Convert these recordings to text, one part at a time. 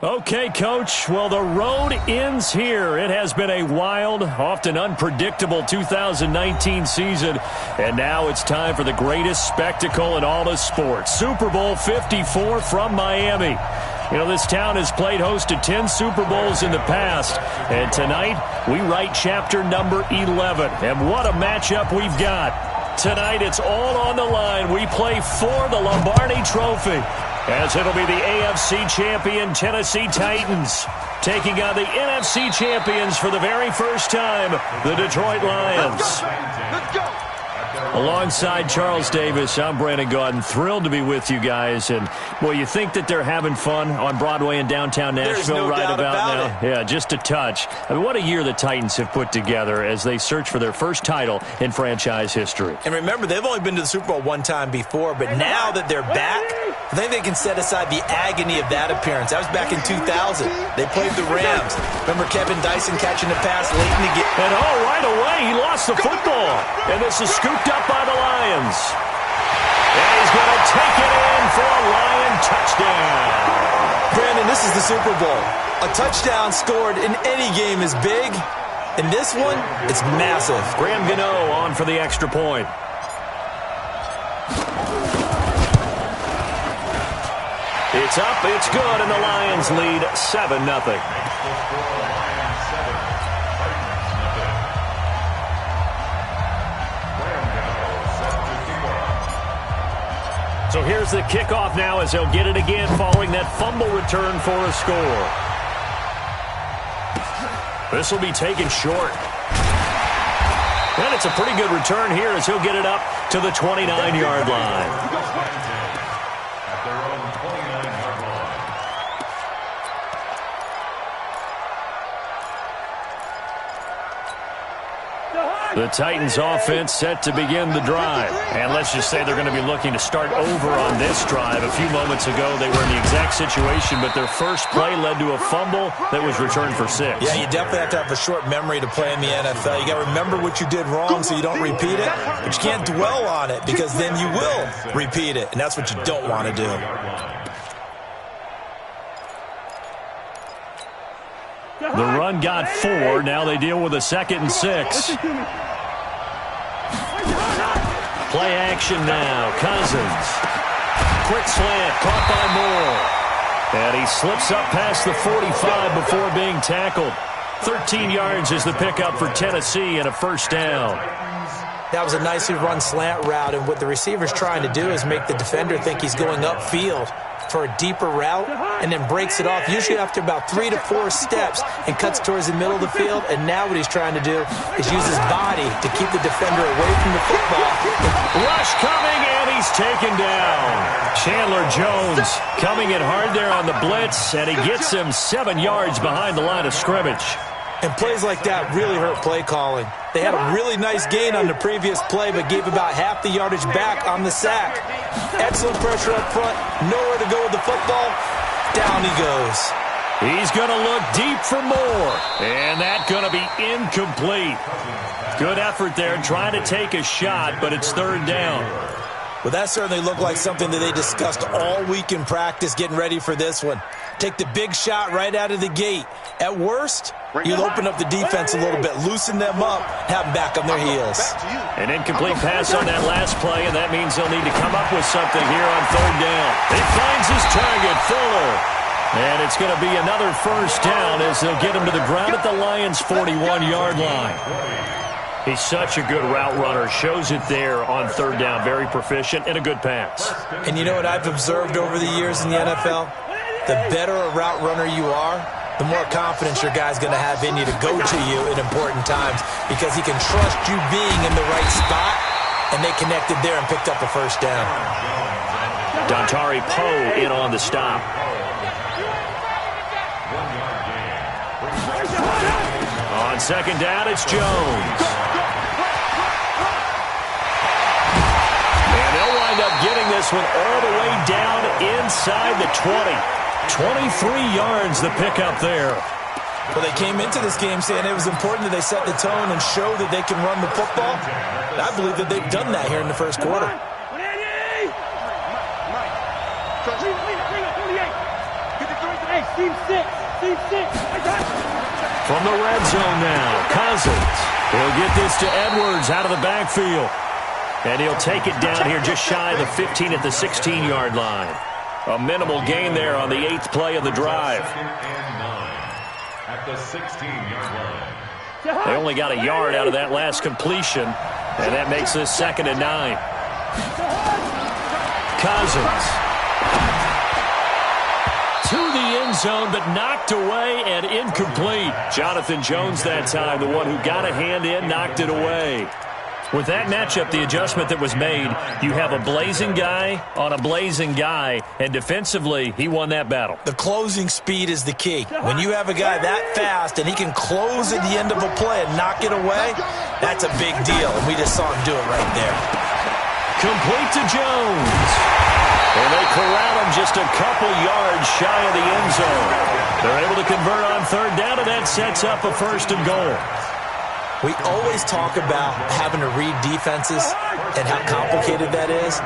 Okay, Coach. Well, the road ends here. It has been a wild, often unpredictable 2019 season, and now it's time for the greatest spectacle in all of sports. Super Bowl 54 from Miami. You know, this town has played host to 10 Super Bowls in the past, and tonight we write chapter number 11. And what a matchup we've got. Tonight it's all on the line. We play for the Lombardi Trophy, as it'll be the AFC champion Tennessee Titans taking on the NFC champions for the very first time, the Detroit Lions. Let's go. Alongside Charles Davis, I'm Brandon Gaudin. Thrilled to be with you guys. And, boy, you think that they're having fun on Broadway in downtown Nashville right about now? Yeah, just a touch. I mean, what a year the Titans have put together as they search for their first title in franchise history. And remember, they've only been to the Super Bowl one time before, but now that they're back, I think they can set aside the agony of that appearance. That was back in 2000. They played the Rams. Remember Kevin Dyson catching the pass late in the game? And, right away, he lost the football. And this is scooped up by the Lions. And he's going to take it in for a Lion touchdown. Brandon, this is the Super Bowl. A touchdown scored in any game is big. In this one, it's massive. Graham Gano on for the extra point. It's up, it's good, and the Lions lead 7-0. So here's the kickoff now as they'll get it again following that fumble return for a score. This will be taken short. And it's a pretty good return here as he'll get it up to the 29-yard line. The Titans offense set to begin the drive. And let's just say they're going to be looking to start over on this drive. A few moments ago, they were in the exact situation, but their first play led to a fumble that was returned for 6. Yeah, you definitely have to have a short memory to play in the NFL. You got to remember what you did wrong so you don't repeat it, but you can't dwell on it because then you will repeat it, and that's what you don't want to do. The run got 4. Now they deal with a 2nd and 6. Play action now. Cousins. Quick slant. Caught by Moore. And he slips up past the 45 before being tackled. 13 yards is the pickup for Tennessee and a first down. That was a nicely run slant route, and what the receiver's trying to do is make the defender think he's going upfield for a deeper route and then breaks it off, usually after about 3 to 4 steps, and cuts towards the middle of the field. And now what he's trying to do is use his body to keep the defender away from the football. Rush coming, and he's taken down. Chandler Jones coming in hard there on the blitz, and he gets him 7 yards behind the line of scrimmage. And plays like that really hurt play calling. They had a really nice gain on the previous play, but gave about half the yardage back on the sack. Excellent pressure up front. Nowhere to go with the football. Down he goes. He's going to look deep for more. And that's going to be incomplete. Good effort there trying to take a shot, but it's 3rd down. Well, that certainly looked like something that they discussed all week in practice getting ready for this one. Take the big shot right out of the gate. At worst, you'll open up the defense a little bit, loosen them up, have them back on their heels. An incomplete pass on that last play, and that means they'll need to come up with something here on 3rd down. He finds his target, Fuller. And it's going to be another first down as they'll get him to the ground at the Lions' 41-yard line. He's such a good route runner. Shows it there on 3rd down. Very proficient and a good pass. And you know what I've observed over the years in the NFL? The better a route runner you are, the more confidence your guy's going to have in you to go to you in important times because he can trust you being in the right spot, and they connected there and picked up a first down. Dontari Poe in on the stop. On 2nd down, it's Jones. And they'll wind up getting this one all the way down inside the 20. 23 yards the pickup there. Well, they came into this game saying it was important that they set the tone and show that they can run the football. And I believe that they've done that here in the first quarter. From the red zone now, Cousins. He'll get this to Edwards out of the backfield. And he'll take it down here just shy of the 15 at the 16-yard line. A minimal gain there on the 8th play of the drive. At the 16-yard line. They only got a yard out of that last completion, and that makes this 2nd and 9. Cousins. To the end zone, but knocked away and incomplete. Jonathan Jones that time, the one who got a hand in, knocked it away. With that matchup, the adjustment that was made, you have a blazing guy on a blazing guy, and defensively, he won that battle. The closing speed is the key. When you have a guy that fast and he can close at the end of a play and knock it away, that's a big deal, and we just saw him do it right there. Complete to Jones. And they corral him just a couple yards shy of the end zone. They're able to convert on 3rd down, and that sets up a 1st and goal. We always talk about having to read defenses and how complicated that is.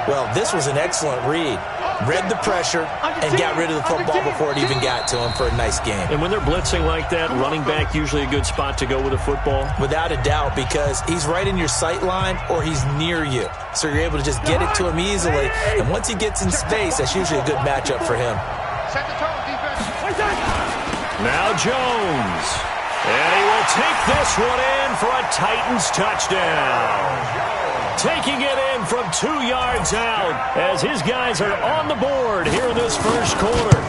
Well, this was an excellent read. Read the pressure and got rid of the football before it even got to him for a nice game. And when they're blitzing like that, running back usually a good spot to go with a football? Without a doubt, because he's right in your sight line or he's near you. So you're able to just get it to him easily. And once he gets in space, that's usually a good matchup for him. Set the tone, defense. Now Jones. And he will take this one in for a Titans touchdown. Taking it in from 2 yards out as his guys are on the board here in this 1st quarter.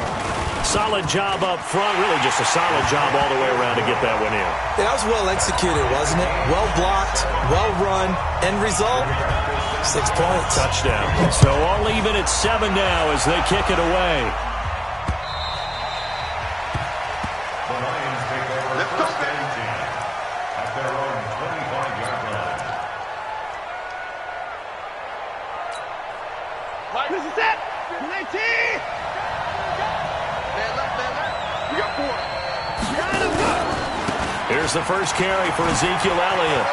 Solid job up front. Really just a solid job all the way around to get that one in. Yeah, that was well executed, wasn't it? Well blocked, well run. End result, 6 points. Touchdown. So all even at 7 now as they kick it away. Here's the first carry for Ezekiel Elliott.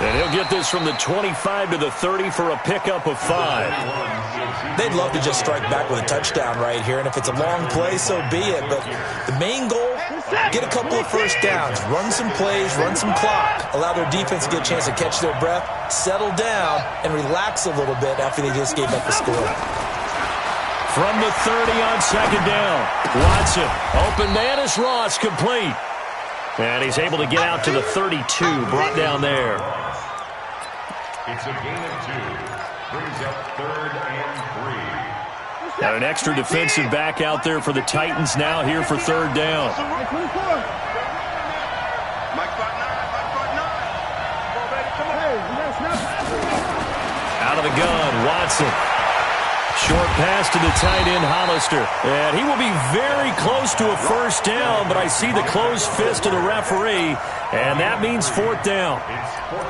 And he'll get this from the 25 to the 30 for a pickup of 5. They'd love to just strike back with a touchdown right here, and if it's a long play, so be it. But the main goal, get a couple of first downs, run some plays, run some clock, allow their defense to get a chance to catch their breath, settle down, and relax a little bit after they just gave up the score. From the 30 on 2nd down, Watson, open man is Ross, complete. And he's able to get out to the 32, brought down there. It's a gain of 2. Brings up 3rd and 3. Got an extra defensive back out there for the Titans now here for 3rd down. Out of the gun, Watson. Short pass to the tight end, Hollister. And he will be very close to a 1st down, but I see the closed fist of the referee, and that means 4th down.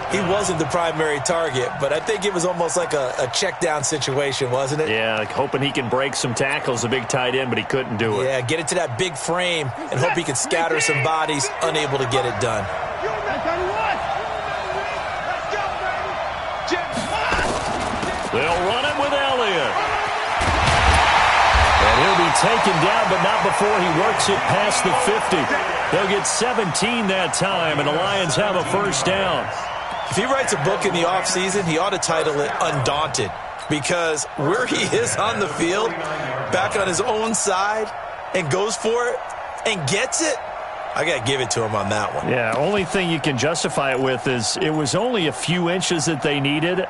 He wasn't the primary target, but I think it was almost like a check down situation, wasn't it? Yeah, like hoping he can break some tackles, a big tight end, but he couldn't do it. Yeah, get it to that big frame and hope he can scatter some bodies, unable to get it done. They'll run it with Elliott. And he'll be taken down, but not before he works it past the 50. They'll get 17 that time, and the Lions have a 1st down. If he writes a book in the offseason, he ought to title it Undaunted, because where he is on the field, back on his own side, and goes for it and gets it, I got to give it to him on that one. Yeah, only thing you can justify it with is it was only a few inches that they needed.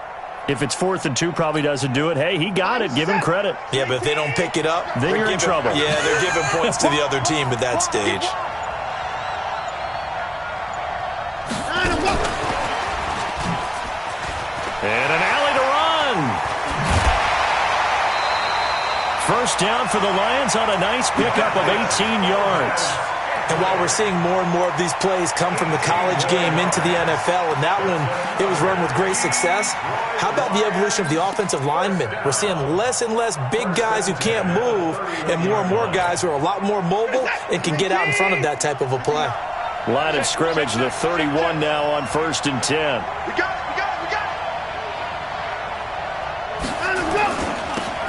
If it's 4th and 2, probably doesn't do it. Hey, he got it. Give him credit. Yeah, but if they don't pick it up, then you're in trouble. Yeah, they're giving points to the other team at that stage. And an alley to run. 1st down for the Lions on a nice pickup of 18 yards. And while we're seeing more and more of these plays come from the college game into the NFL, and that one, it was run with great success, how about the evolution of the offensive linemen? We're seeing less and less big guys who can't move and more guys who are a lot more mobile and can get out in front of that type of a play. Line of scrimmage, the 31 now on 1st and 10.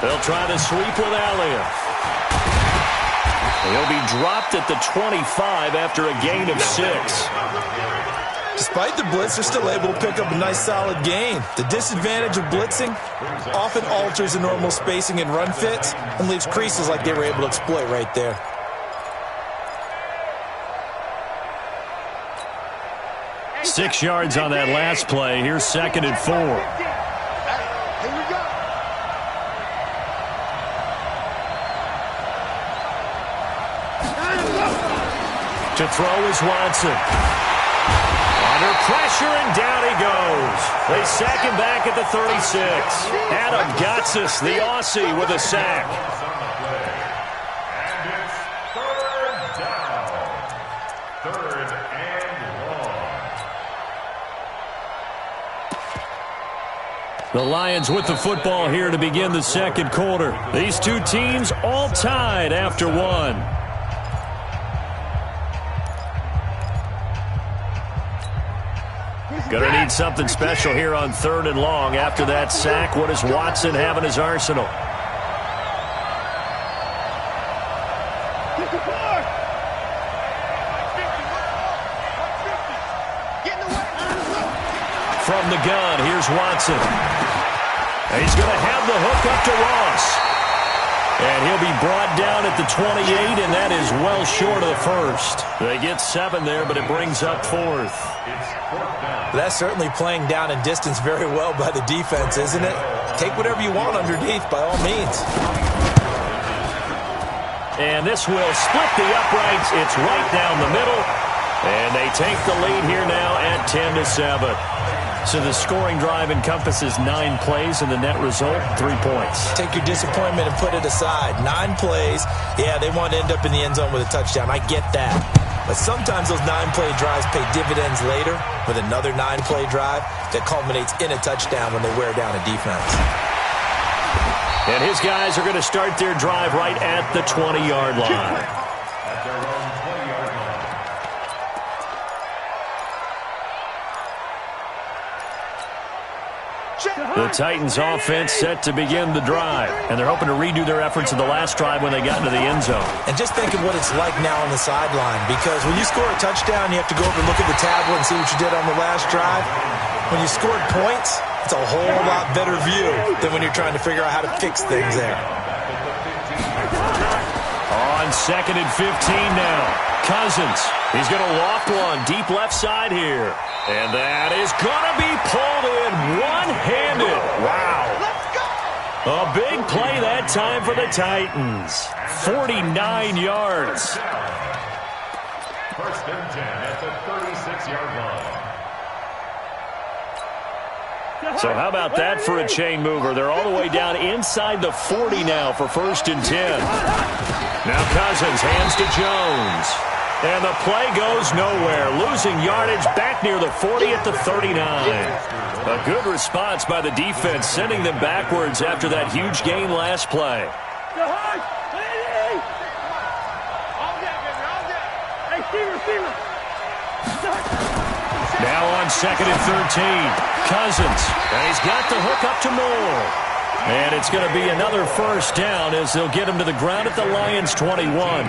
They'll try to sweep with Elliott. He'll be dropped at the 25 after a gain of 6. Despite the blitz, they're still able to pick up a nice solid gain. The disadvantage of blitzing often alters the normal spacing and run fits and leaves creases like they were able to exploit right there. Six yards on that last play. Here's 2nd and 4. To throw is Watson. Under pressure, and down he goes. They sack him back at the 36. Adam Gotsis, the Aussie, with a sack. And it's third down. 3rd and long. The Lions with the football here to begin the second quarter. These two teams all tied after one. Gonna need something special here on 3rd and long. After that sack, what does Watson have in his arsenal? From the gun, here's Watson. And he's gonna have the hook up to Ross. And he'll be brought down at the 28, and that is well short of the first. They get 7 there, but it brings up 4th. That's certainly playing down in distance very well by the defense, isn't it? Take whatever you want underneath, by all means. And this will split the uprights. It's right down the middle. And they take the lead here now at 10-7. So the scoring drive encompasses 9 plays, and the net result, 3 points. Take your disappointment and put it aside. 9 plays. Yeah, they want to end up in the end zone with a touchdown. I get that. But sometimes those 9-play drives pay dividends later with another 9-play drive that culminates in a touchdown when they wear down a defense. And his guys are going to start their drive right at the 20-yard line. At their own 20-yard line. The Titans offense set to begin the drive, and they're hoping to redo their efforts in the last drive when they got into the end zone. And just think of what it's like now on the sideline, because when you score a touchdown, you have to go over and look at the tablet and see what you did on the last drive. When you scored points, it's a whole lot better view than when you're trying to figure out how to fix things there. On 2nd and 15 now. Cousins. He's going to loft one deep left side here. And that is going to be pulled in one-handed. Wow. A big play that time for the Titans. 49 yards. 1st and 10 at the 36-yard line. So how about that for a chain mover? They're all the way down inside the 40 now for 1st and 10. Now Cousins hands to Jones. And the play goes nowhere. Losing yardage back near the 40 at the 39. A good response by the defense, sending them backwards after that huge gain last play. Now on 2nd and 13. Cousins. And he's got the hook up to Moore. And it's going to be another 1st down as they'll get him to the ground at the Lions' 21.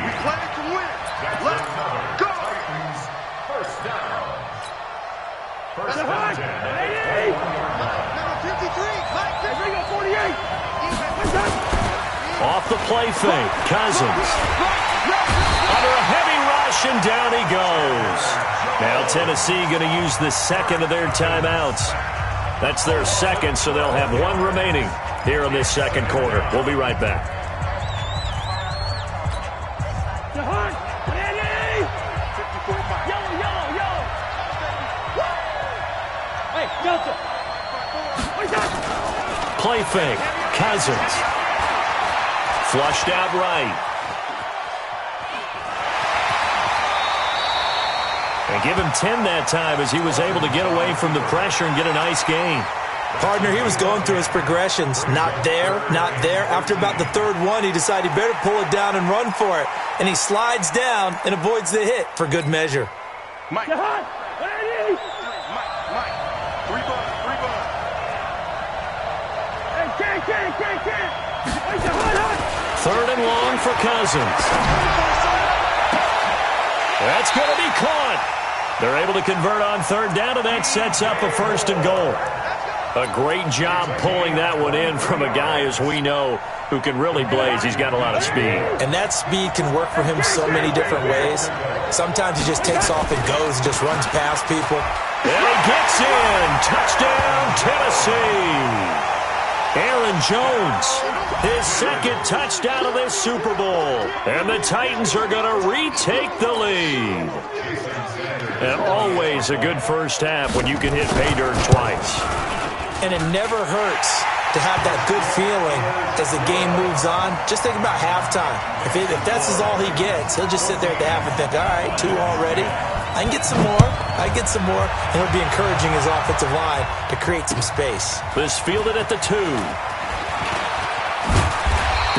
Off the play fake, Cousins. Under a heavy rush, and down he goes. Now Tennessee going to use the 2nd of their timeouts. That's their 2nd, so they'll have 1 remaining here in this 2nd quarter. We'll be right back. Play fake, Cousins. Flushed out right. And give him 10 that time as he was able to get away from the pressure and get a nice gain. Partner, he was going through his progressions. Not there, not there. After about the 3rd one, he decided he better pull it down and run for it. And he slides down and avoids the hit for good measure. Mike. Mike. 3 bucks. Third and long for Cousins. That's going to be caught. They're able to convert on third down, and that sets up a 1st and goal. A great job pulling that one in from a guy, as we know, who can really blaze. He's got a lot of speed. And that speed can work for him so many different ways. Sometimes he just takes off and goes and just runs past people. And he gets in. Touchdown, Tennessee. Aaron Jones, his 2nd touchdown of this Super Bowl. And the Titans are going to retake the lead. And always a good first half when you can hit pay dirt twice. And it never hurts to have that good feeling as the game moves on. Just think about halftime. If that's all he gets, he'll just sit there at the half and think, all right, 2 already. I can get some more. I can get some more. And he'll be encouraging his offensive line to create some space. This fielded at the 2.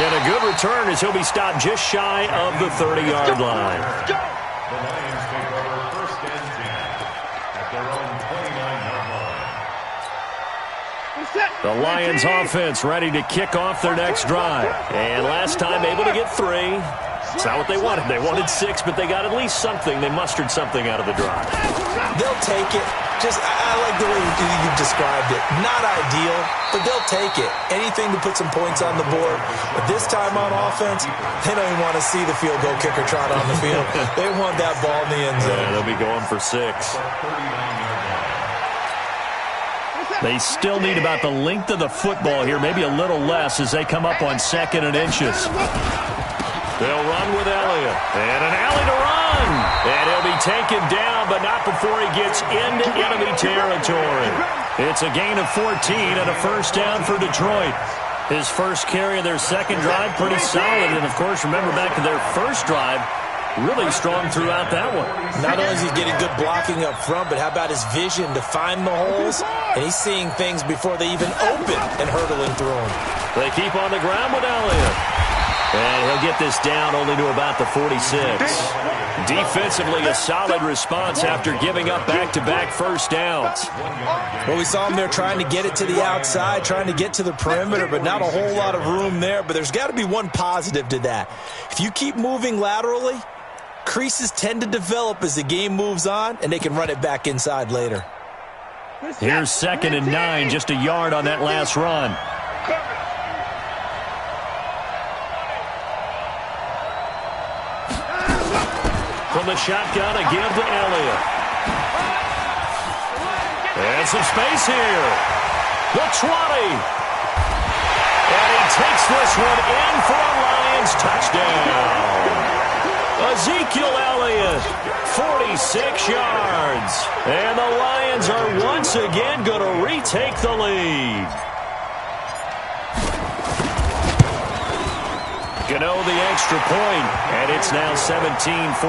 And a good return as he'll be stopped just shy of the 30-yard line. The Lions take over 1st and 10 at their own 29-yard line. The Lions offense ready to kick off their next drive. And last time able to get 3. It's not what they wanted. They wanted 6, but they got at least something. They mustered something out of the drive. They'll take it. I like the way you described it. Not ideal, but they'll take it. Anything to put some points on the board. But this time on offense, they don't even want to see the field goal kicker trot on the field. They want that ball in the end zone. Yeah, they'll be going for 6. They still need about the length of the football here, maybe a little less as they come up on 2nd and inches. They'll run with Elliott. And an alley to run. And he'll be taken down, but not before he gets into enemy territory. It's a gain of 14 and a 1st down for Detroit. His first carry of their 2nd drive, pretty solid. And, of course, remember back to their 1st drive, really strong throughout that one. Not only is he getting good blocking up front, but how about his vision to find the holes? And he's seeing things before they even open and hurtling through them. They keep on the ground with Elliott. And he'll get this down only to about the 46. Defensively, a solid response after giving up back-to-back 1st downs. Well, we saw him there trying to get it to the outside, trying to get to the perimeter, but not a whole lot of room there. But there's got to be one positive to that. If you keep moving laterally, creases tend to develop as the game moves on, and they can run it back inside later. Here's 2nd and 9, just a yard on that last run. From the shotgun, a give to Elliott. And some space here. The 20. And he takes this one in for a Lions touchdown. Ezekiel Elliott, 46 yards. And the Lions are once again going to retake the lead. Gano the extra point, and it's now 17-14.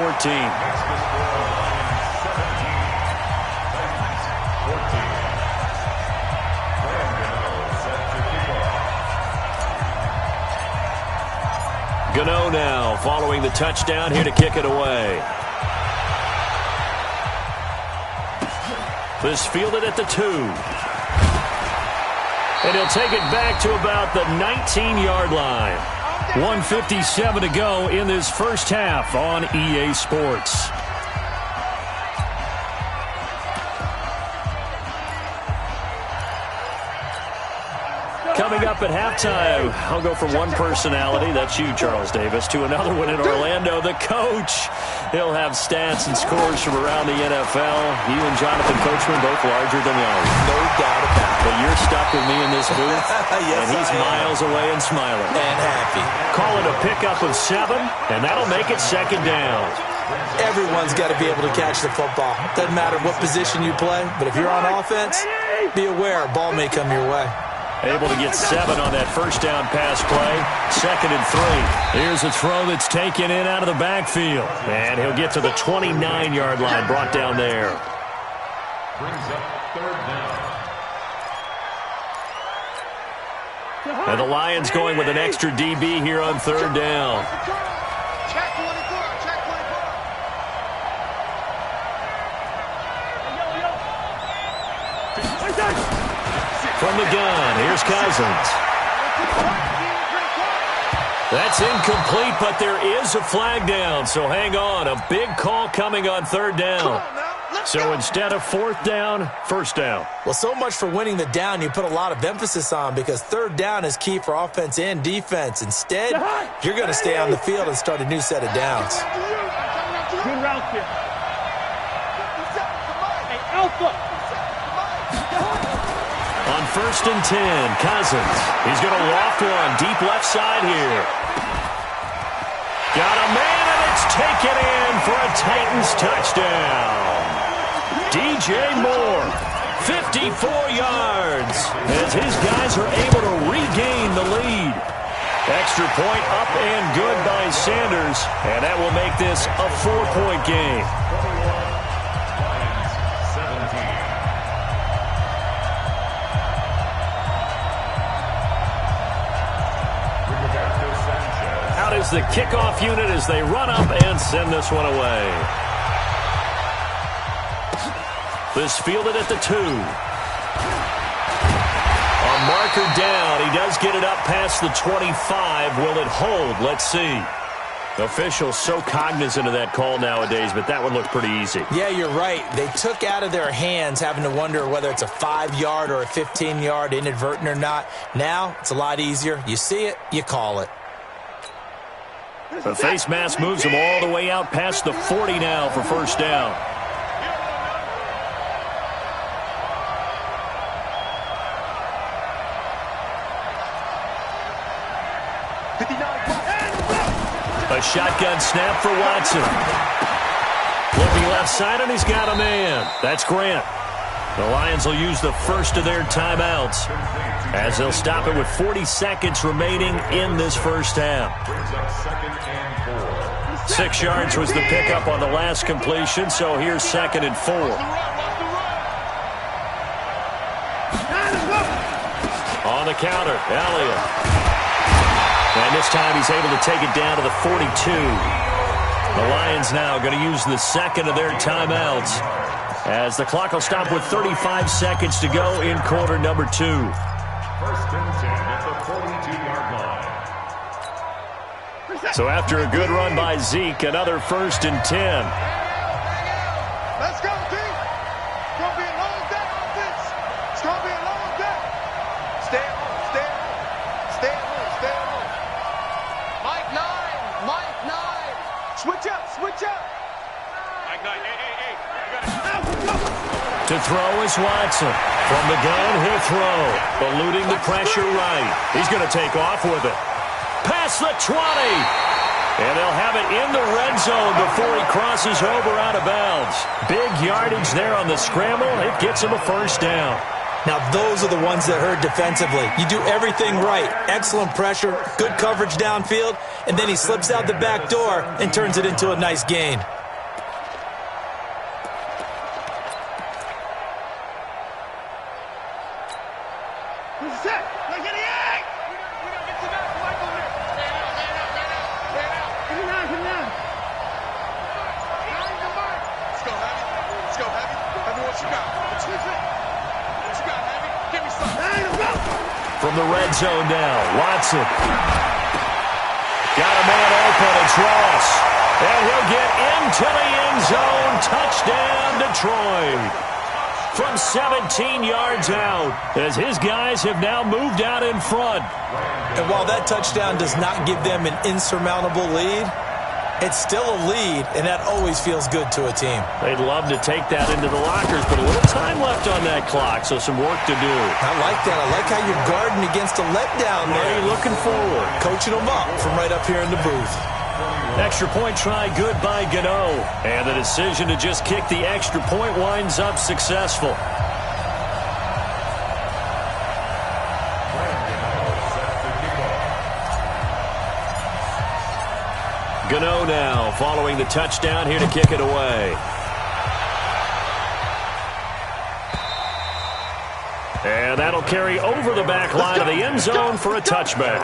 Gano now following the touchdown here to kick it away. This fielded at the 2. And he'll take it back to about the 19-yard line. 1:57 to go in this first half on EA Sports. Coming up at halftime, I'll go from one personality, that's you, Charles Davis, to another one in Orlando, the coach. He'll have stats and scores from around the NFL. You and Jonathan Coachman both larger than life. No doubt about it. But you're stuck with me in this booth, yes, and he's miles away and smiling. And happy. Call it a pickup of 7, and that'll make it 2nd down. Everyone's got to be able to catch the football. Doesn't matter what position you play, but if you're on offense, be aware a ball may come your way. Able to get 7 on that first down pass play. 2nd and 3. Here's a throw that's taken in out of the backfield. And he'll get to the 29-yard line, brought down there. Brings up 3rd down. And the Lions going with an extra DB here on 3rd down. From the gun, here's Cousins. That's incomplete, but there is a flag down, so hang on. A big call coming on third down. So instead of fourth down, first down. Well, so much for winning the down you put a lot of emphasis on, because third down is key for offense and defense. Instead, you're going to stay on the field and start a new set of downs. Good route here. Hey, Alpha. On 1st and 10, Cousins. He's going to loft one deep left side here. Got a man, and it's taken in for a Titans touchdown. DJ Moore, 54 yards, as his guys are able to regain the lead. Extra point up and good by Sanders, and that will make this a 4-point game. Out is the kickoff unit as they run up and send this one away. This fielded at the 2. A marker down. He does get it up past the 25. Will it hold? Let's see. Officials so cognizant of that call nowadays, but that would look pretty easy. Yeah, you're right. They took out of their hands having to wonder whether it's a 5-yard or a 15-yard inadvertent or not. Now, it's a lot easier. You see it, you call it. The face mask moves him all the way out past the 40 now for first down. A shotgun snap for Watson. Looking left side, and he's got a man. That's Grant. The Lions will use the first of their timeouts as they'll stop it with 40 seconds remaining in this first half. 6 yards was the pickup on the last completion, so here's 2nd and 4. On the counter, Elliott. And this time he's able to take it down to the 42. The Lions now going to use the second of their timeouts as the clock will stop with 35 seconds to go in quarter number 2. 1st and 10 at the 42-yard line. So after a good run by Zeke, another 1st and 10. Let's go, team. It's going to be a long day on this. It's going to be a long day. Stay at home, stay at home. Stay at home, stay at home. Mike 9, Mike 9. Switch up, switch up. Mike 9, hey. To throw is Watson. From the gun, he'll throw. Eluding the pressure right. He's going to take off with it. Past the 20. And they'll have it in the red zone before he crosses over out of bounds. Big yardage there on the scramble. It gets him a first down. Now, those are the ones that hurt defensively. You do everything right. Excellent pressure, good coverage downfield, and then he slips out the back door and turns it into a nice gain. From the red zone now, Watson. Got a man open, it's Ross. And he'll get into the end zone. Touchdown, Detroit. From 17 yards out, as his guys have now moved out in front. And while that touchdown does not give them an insurmountable lead, it's still a lead, and that always feels good to a team. They'd love to take that into the lockers, but a little time left on that clock, so some work to do. I like that. I like how you're guarding against a letdown there. Are you looking forward? Coaching them up from right up here in the booth. Extra point try good by Gano. And the decision to just kick the extra point winds up successful. Gano now following the touchdown here to kick it away. And that'll carry over the back line of the end zone for a touchback.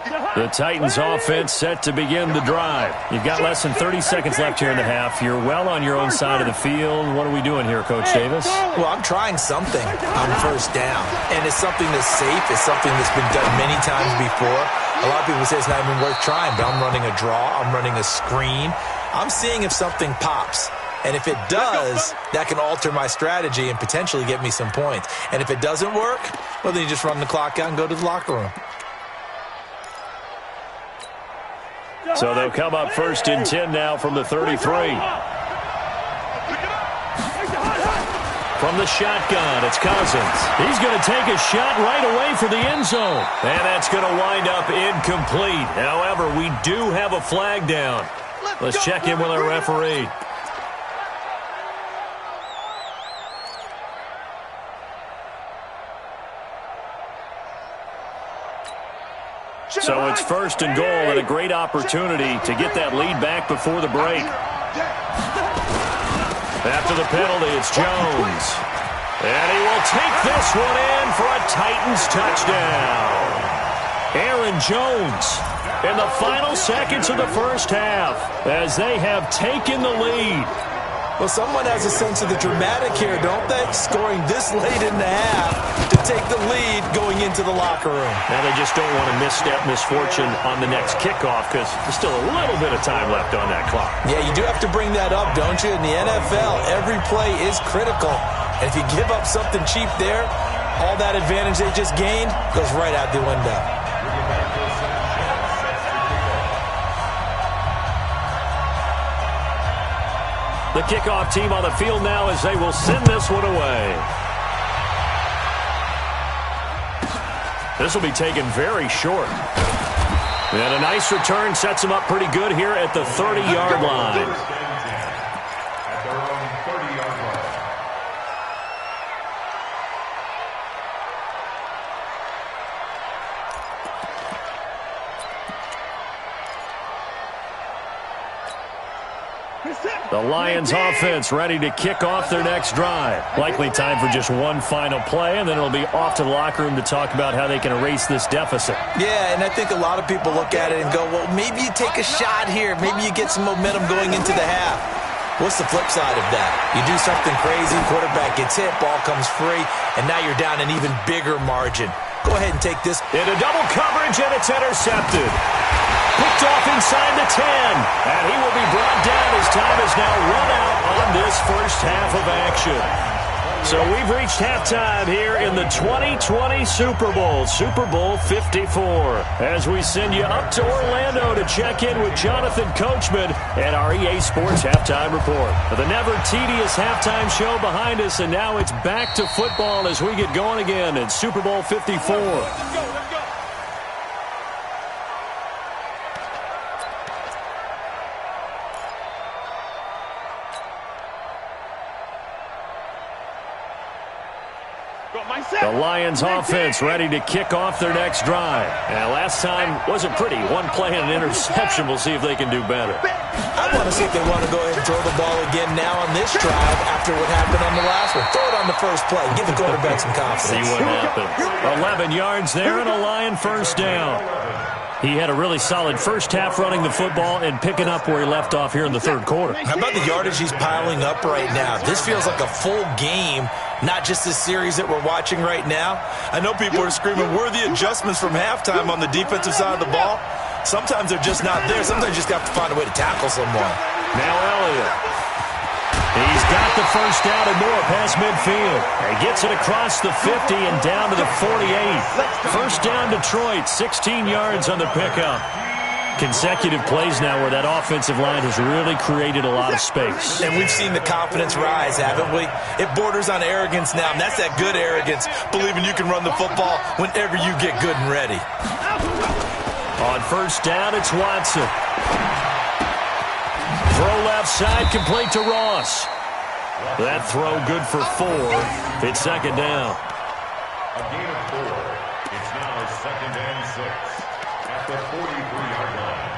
The Titans offense set to begin the drive. You've got less than 30 seconds left here in the half. You're well on your own side of the field. What are we doing here, Coach Davis? Well, I'm trying something on first down, and it's something that's safe. It's something that's been done many times before. A lot of people say it's not even worth trying, but I'm running a draw. I'm running a screen. I'm seeing if something pops. And if it does, that can alter my strategy and potentially get me some points. And if it doesn't work, well, then you just run the clock out and go to the locker room. So they'll come up first and 10 now from the 33. From the shotgun, it's Cousins. He's going to take a shot right away for the end zone. And that's going to wind up incomplete. However, we do have a flag down. Let's check in with our referee. So it's first and goal and a great opportunity to get that lead back before the break. After the penalty, it's Jones. And he will take this one in for a Titans touchdown. Aaron Jones in the final seconds of the first half as they have taken the lead. Well, someone has a sense of the dramatic here, don't they? Scoring this late in the half to take the lead going into the locker room. Now they just don't want to misstep misfortune on the next kickoff because there's still a little bit of time left on that clock. Yeah, you do have to bring that up, don't you? In the NFL, every play is critical. And if you give up something cheap there, all that advantage they just gained goes right out the window. The kickoff team on the field now as they will send this one away. This will be taken very short. And a nice return sets him up pretty good here at the 30-yard line. At their own 30-yard line. The Lions offense ready to kick off their next drive. Likely time for just one final play, and then it'll be off to the locker room to talk about how they can erase this deficit. Yeah, and I think a lot of people look at it and go, well, maybe you take a shot here. Maybe you get some momentum going into the half. What's the flip side of that? You do something crazy, quarterback gets hit, ball comes free, and now you're down an even bigger margin. Go ahead and take this. Into double coverage, and it's intercepted. Picked off inside the 10, and he will be brought down as time is now run out on this first half of action. So we've reached halftime here in the 2020 Super Bowl, Super Bowl 54, as we send you up to Orlando to check in with Jonathan Coachman and our EA Sports Halftime Report. The never-tedious halftime show behind us, and now it's back to football as we get going again in Super Bowl 54. The Lions offense ready to kick off their next drive. And last time wasn't pretty. One play and an interception. We'll see if they can do better. I want to see if they want to go ahead and throw the ball again now on this drive after what happened on the last one. Throw it on the first play. Give the quarterback some confidence. See what happens. 11 yards there and a Lion first down. He had a really solid first half running the football and picking up where he left off here in the third quarter. How about the yardage he's piling up right now? This feels like a full game, not just this series that we're watching right now. I know people are screaming, where are the adjustments from halftime on the defensive side of the ball? Sometimes they're just not there. Sometimes you just have to find a way to tackle someone. Now Elliott. He's got the first down and more past midfield. He gets it across the 50 and down to the 48. First down Detroit, 16 yards on the pickup. Consecutive plays now where that offensive line has really created a lot of space. And we've seen the confidence rise, haven't we? It borders on arrogance now, and that's that good arrogance, believing you can run the football whenever you get good and ready. On first down, it's Watson. Throw left side, complete to Ross. That throw good for 4. It's second down. A gain of 4. It's now second and 6 at the 43-yard line.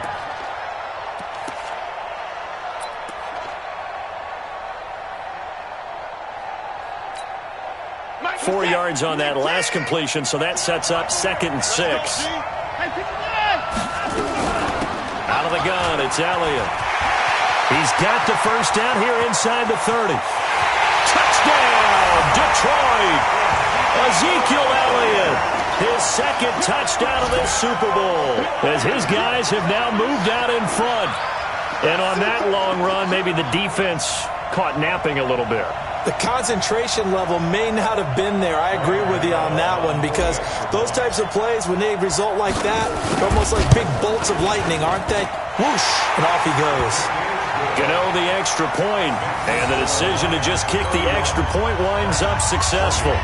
4 yards on that last completion, so that sets up second and 6. It's Elliott. He's got the first down here inside the 30. Touchdown, Detroit! Ezekiel Elliott, his second touchdown of this Super Bowl, as his guys have now moved out in front. And on that long run, maybe the defense caught napping a little bit. The concentration level may not have been there. I agree with you on that one, because those types of plays, when they result like that, they're almost like big bolts of lightning, aren't they? Whoosh, and off he goes. Gano the extra point, and the decision to just kick the extra point winds up successful.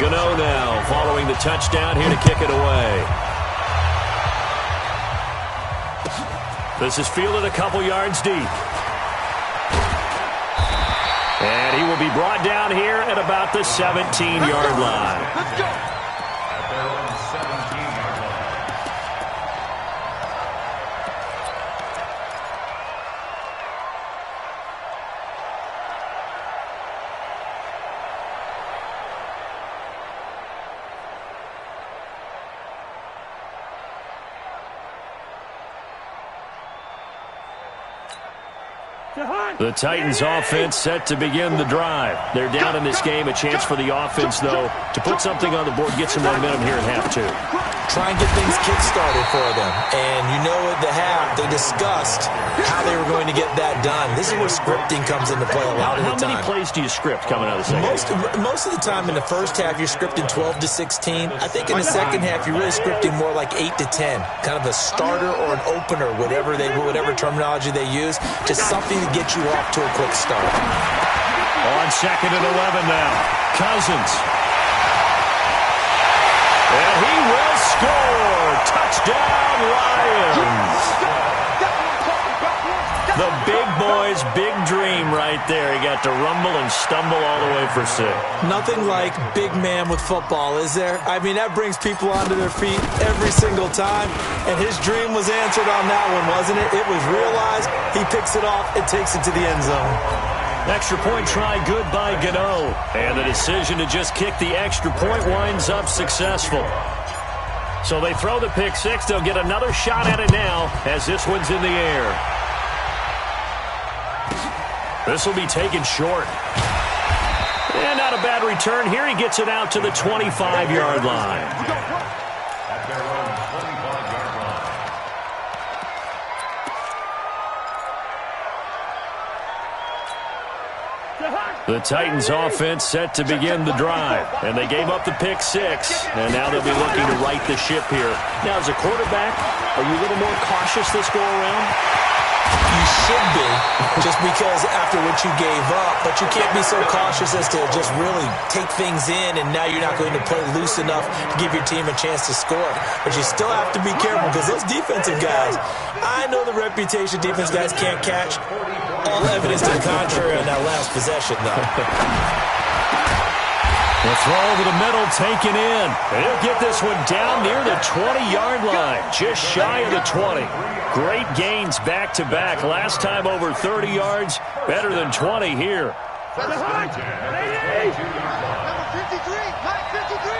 Gano now following the touchdown here to kick it away. This is fielded a couple yards deep. And he will be brought down here at about the 17-yard line. Let's go. At their own 17-yard line. The Titans offense set to begin the drive. They're down in this game. A chance for the offense, though, to put something on the board, get some momentum here at half two. Try and get things kick-started for them. And you know at the half, they discussed how they were going to get that done. This is where scripting comes into play a lot of the time. How many plays do you script coming out of the second? Most of the time in the first half, you're scripting 12 to 16. I think in the second half, you're really scripting more like 8 to 10. Kind of a starter or an opener, whatever terminology they use. Just something to get you off to a quick start. On second and 11 now. Cousins. And he will score. Touchdown, Lions. The big boy's big dream right there. He got to rumble and stumble all the way for 6. Nothing like big man with football, is there? I mean, that brings people onto their feet every single time. And his dream was answered on that one, wasn't it? It was realized. He picks it off and takes it to the end zone. Extra point try good by Gano. And the decision to just kick the extra point winds up successful. So they throw the pick 6. They'll get another shot at it now as this one's in the air. This will be taken short. And not a bad return. Here he gets it out to the 25-yard line. At their own 25-yard line. The Titans offense set to begin the drive. And they gave up the pick 6. And now they'll be looking to right the ship here. Now, as a quarterback, are you a little more cautious this go around? You should be, just because after what you gave up, but you can't be so cautious as to just really take things in, and now you're not going to play loose enough to give your team a chance to score. But you still have to be careful, because those defensive guys, I know the reputation defense guys can't catch. All evidence to the contrary on that last possession, though. The throw over the middle taken in. And he'll get this one down near the 20-yard line, just shy of the 20. Great gains back-to-back. Last time over 30 yards, better than 20 here. First and 10. Number 53, line 53.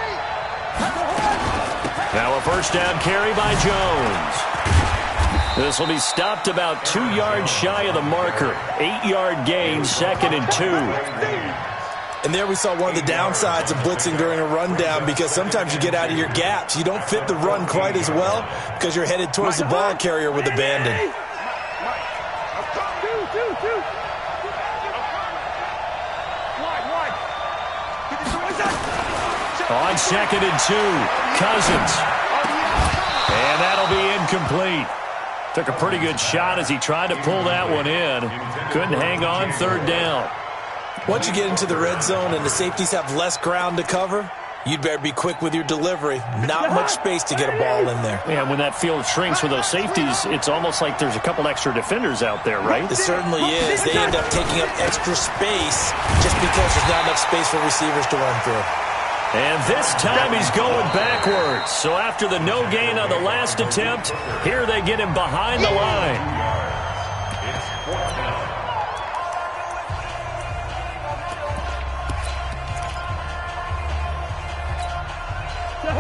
Now a first down carry by Jones. This will be stopped about 2 yards shy of the marker. 8-yard gain, 2nd and 2. And there we saw one of the downsides of blitzing during a rundown, because sometimes you get out of your gaps. You don't fit the run quite as well because you're headed towards the ball carrier with abandon. On 2nd and 2, Cousins. And that'll be incomplete. Took a pretty good shot as he tried to pull that one in. Couldn't hang on, 3rd down. Once you get into the red zone and the safeties have less ground to cover, you'd better be quick with your delivery. Not much space to get a ball in there. Yeah, when that field shrinks with those safeties, it's almost like there's a couple extra defenders out there, right? It certainly is. They end up taking up extra space just because there's not enough space for receivers to run through. And this time he's going backwards. So after the no gain on the last attempt, here they get him behind the line.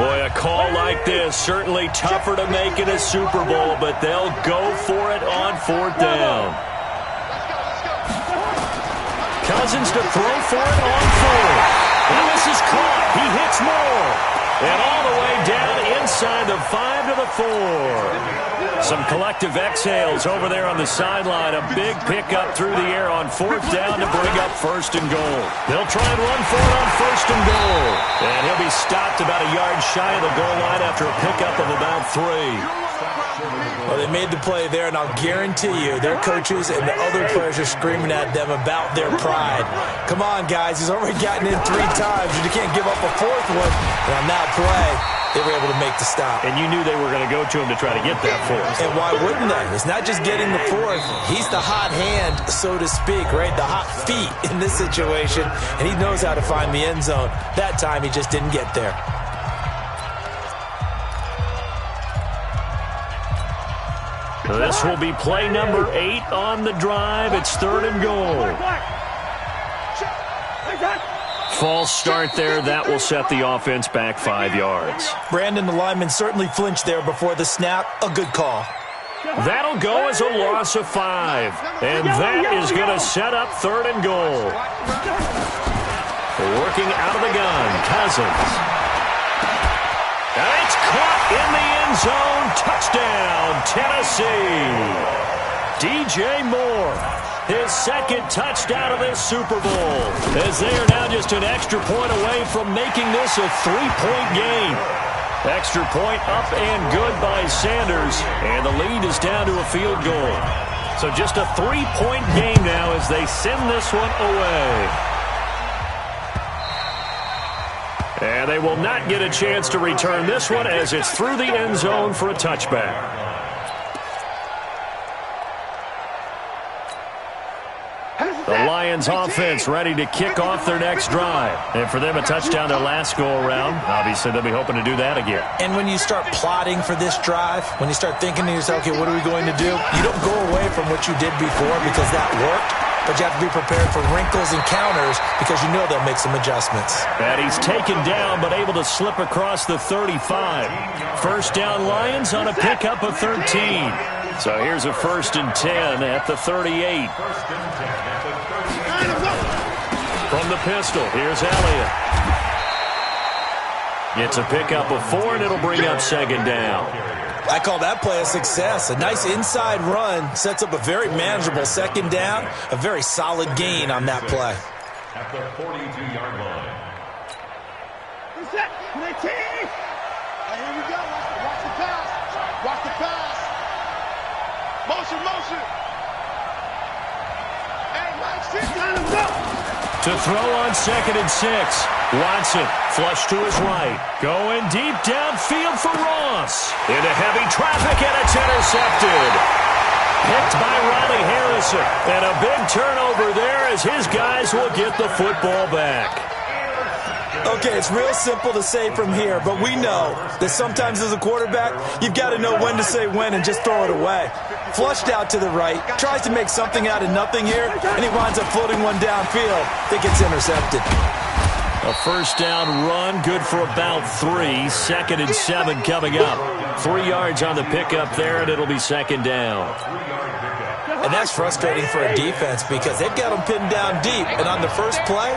Boy, a call like this, certainly tougher to make in a Super Bowl, but they'll go for it on 4th down. Cousins to throw for it on 4th. And this is caught. He hits more. And all the way down inside the 5 to the 4. Some collective exhales over there on the sideline. A big pickup through the air on 4th down to bring up 1st and goal. They'll try and run for it on 1st and goal. And he'll be stopped about a yard shy of the goal line after a pickup of about 3. Well, they made the play there, and I'll guarantee you their coaches and the other players are screaming at them about their pride. Come on, guys. He's already gotten in 3 times. You can't give up a 4th one. And on that play, they were able to make the stop. And you knew they were going to go to him to try to get that 4th. And why wouldn't they? It's not just getting the 4th. He's the hot hand, so to speak, right? The hot feet in this situation. And he knows how to find the end zone. That time, he just didn't get there. This will be play number 8 on the drive. It's 3rd and goal. False start there. That will set the offense back 5 yards. Brandon, the lineman, certainly flinched there before the snap. A good call. That'll go as a loss of 5. And that is going to set up 3rd and goal. Working out of the gun, Cousins. And it's caught in the end zone. Touchdown, Tennessee. DJ Moore, his 2nd touchdown of this Super Bowl, as they are now just an extra point away from making this a 3-point game. Extra point up and good by Sanders, and the lead is down to a field goal. So just a 3-point game now as they send this one away. And they will not get a chance to return this one as it's through the end zone for a touchback. The Lions offense ready to kick off their next drive. And for them, a touchdown their last go-around. Obviously, they'll be hoping to do that again. And when you start plotting for this drive, when you start thinking to yourself, okay, what are we going to do? You don't go away from what you did before because that worked. But you have to be prepared for wrinkles and counters because you know they'll make some adjustments. And he's taken down but able to slip across the 35. 1st down Lions on a pickup of 13. So here's a 1st and 10 at the 38. From the pistol, here's Elliott. It's a pickup of 4, and it'll bring up 2nd down. I call that play a success. A nice inside run sets up a very manageable 2nd down. A very solid gain on that play. At the 42-yard line. Reset. 19. Here we go. Watch the pass. Watch the pass. Motion, motion. Hey, Mike, sit down and go. To throw on 2nd and 6. Watson, flush to his right. Going deep downfield for Ross. Into heavy traffic, and it's intercepted. Picked by Riley Harrison. And a big turnover there as his guys will get the football back. Okay, it's real simple to say from here, but we know that sometimes as a quarterback, you've got to know when to say when and just throw it away. Flushed out to the right, tries to make something out of nothing here, and he winds up floating one downfield that gets intercepted. A 1st down run, good for about 3. 2nd and 7 coming up. 3 yards on the pickup there, and it'll be 2nd down. And that's frustrating for a defense because they've got them pinned down deep, and on the first play,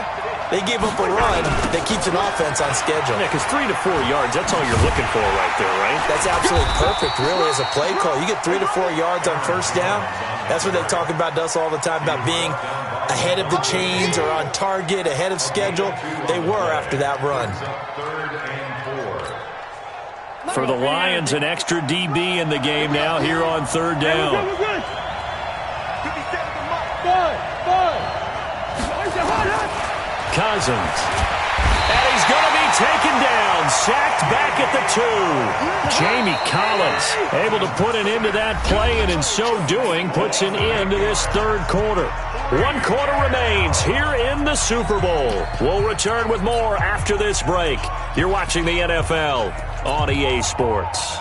they gave up a run that keeps an offense on schedule. Yeah, because 3 to 4 yards, that's all you're looking for right there, right? That's absolutely perfect, really, as a play call. You get 3 to 4 yards on 1st down. That's what they talk about us all the time, about being ahead of the chains or on target, ahead of schedule. They were after that run. For the Lions, an extra DB in the game now here on 3rd down. Cousins. And he's going to be taken down. Sacked back at the 2. Jamie Collins able to put an end to that play, and in so doing puts an end to this 3rd quarter. 1 quarter remains here in the Super Bowl. We'll return with more after this break. You're watching the NFL on EA Sports.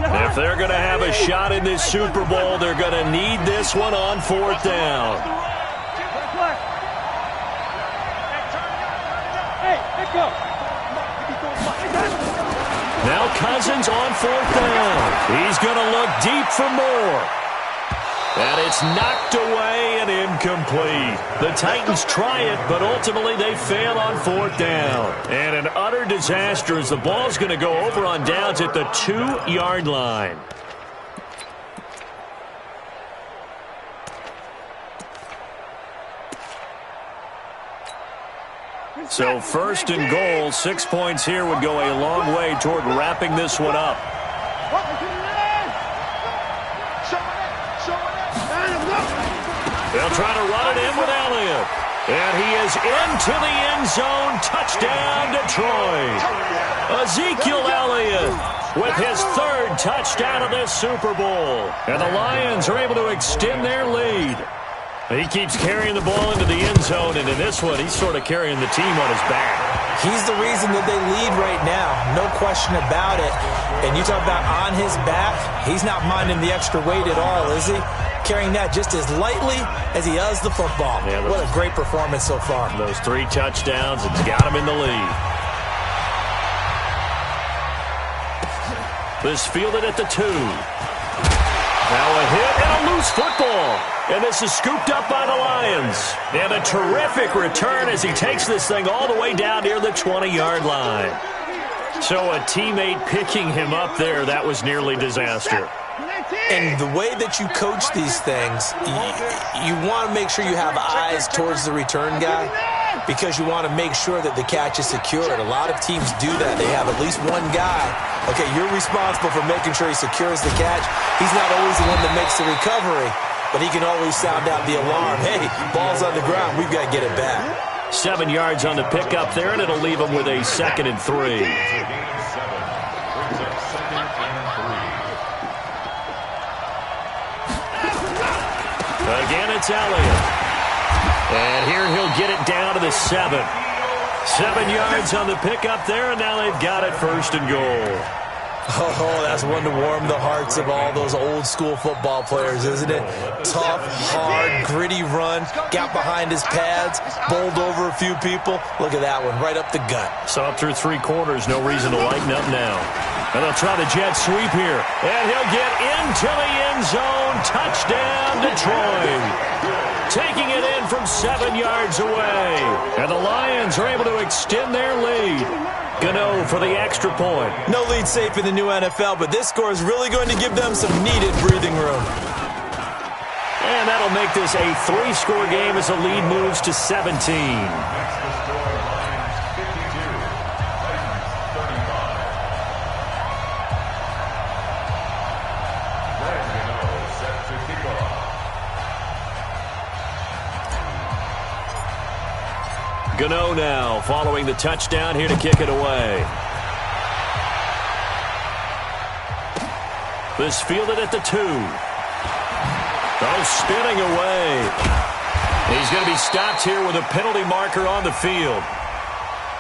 If they're going to have a shot in this Super Bowl, they're going to need this one on 4th down. Now Cousins on 4th down. He's going to look deep for more. And it's knocked away and incomplete. The Titans try it, but ultimately they fail on 4th down. And an utter disaster as the ball's going to go over on downs at the 2-yard line. So 1st and goal, 6 points here would go a long way toward wrapping this one up. They'll try to run it in with Elliott. And he is into the end zone. Touchdown, Detroit. Ezekiel Elliott with his 3rd touchdown of this Super Bowl. And the Lions are able to extend their lead. He keeps carrying the ball into the end zone, and in this one, he's sort of carrying the team on his back. He's the reason that they lead right now, no question about it. And you talk about on his back, he's not minding the extra weight at all, is he? Carrying that just as lightly as he does the football. Yeah, what a great performance so far. Those 3 touchdowns, it's got him in the lead. This fielded at the 2. Now a hit and a loose football. And this is scooped up by the Lions. And a terrific return as he takes this thing all the way down near the 20-yard line. So a teammate picking him up there, that was nearly disaster. And the way that you coach these things, you want to make sure you have eyes towards the return guy because you want to make sure that the catch is secured. A lot of teams do that. They have at least one guy. Okay, you're responsible for making sure he secures the catch. He's not always the one that makes the recovery, but he can always sound out the alarm. Hey, ball's on the ground. We've got to get it back. 7 yards on the pickup there, and it'll leave him with a 2nd and 3. Again, it's Elliott. And here he'll get it down to the 7. 7 yards on the pickup there, and now they've got it 1st and goal. Oh, that's one to warm the hearts of all those old-school football players, isn't it? Tough, hard, gritty run, got behind his pads, bowled over a few people. Look at that one, right up the gut. So up through 3 quarters, no reason to lighten up now. And they'll try the jet sweep here. And he'll get into the end zone. Touchdown, Detroit. Taking it in from 7 yards away. And the Lions are able to extend their lead. Gano for the extra point. No lead safe in the new NFL, but this score is really going to give them some needed breathing room. And that'll make this a 3-score game as the lead moves to 17. Gano now following the touchdown here to kick it away. This fielded at the 2. Oh, spinning away. He's going to be stopped here with a penalty marker on the field.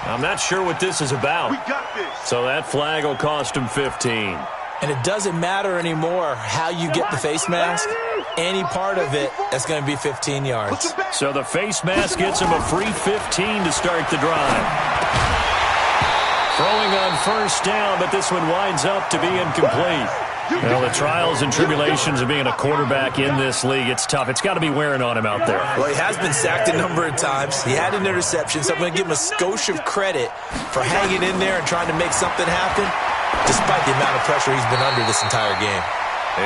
I'm not sure what this is about. We got this. So that flag will cost him 15. And it doesn't matter anymore how you get the face mask. Any part of it, that's going to be 15 yards. So the face mask gets him a free 15 to start the drive. Throwing on 1st down, but this one winds up to be incomplete. Well, the trials and tribulations of being a quarterback in this league, it's tough. It's got to be wearing on him out there. Well, he has been sacked a number of times. He had an interception, so I'm going to give him a skosh of credit for hanging in there and trying to make something happen, despite the amount of pressure he's been under this entire game.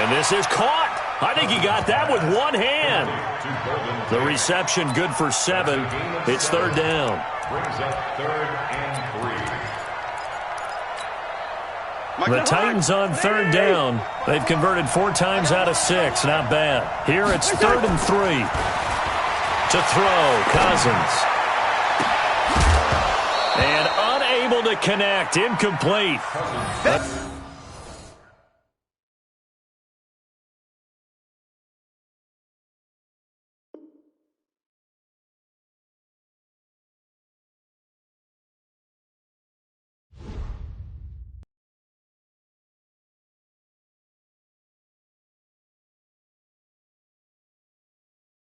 And this is caught. I think he got that with one hand. The reception good for 7. It's 3rd down. Brings up 3rd and 3. The Titans on 3rd down. They've converted 4 times out of 6. Not bad. Here it's 3rd and 3. To throw, Cousins. And unable to connect. Incomplete.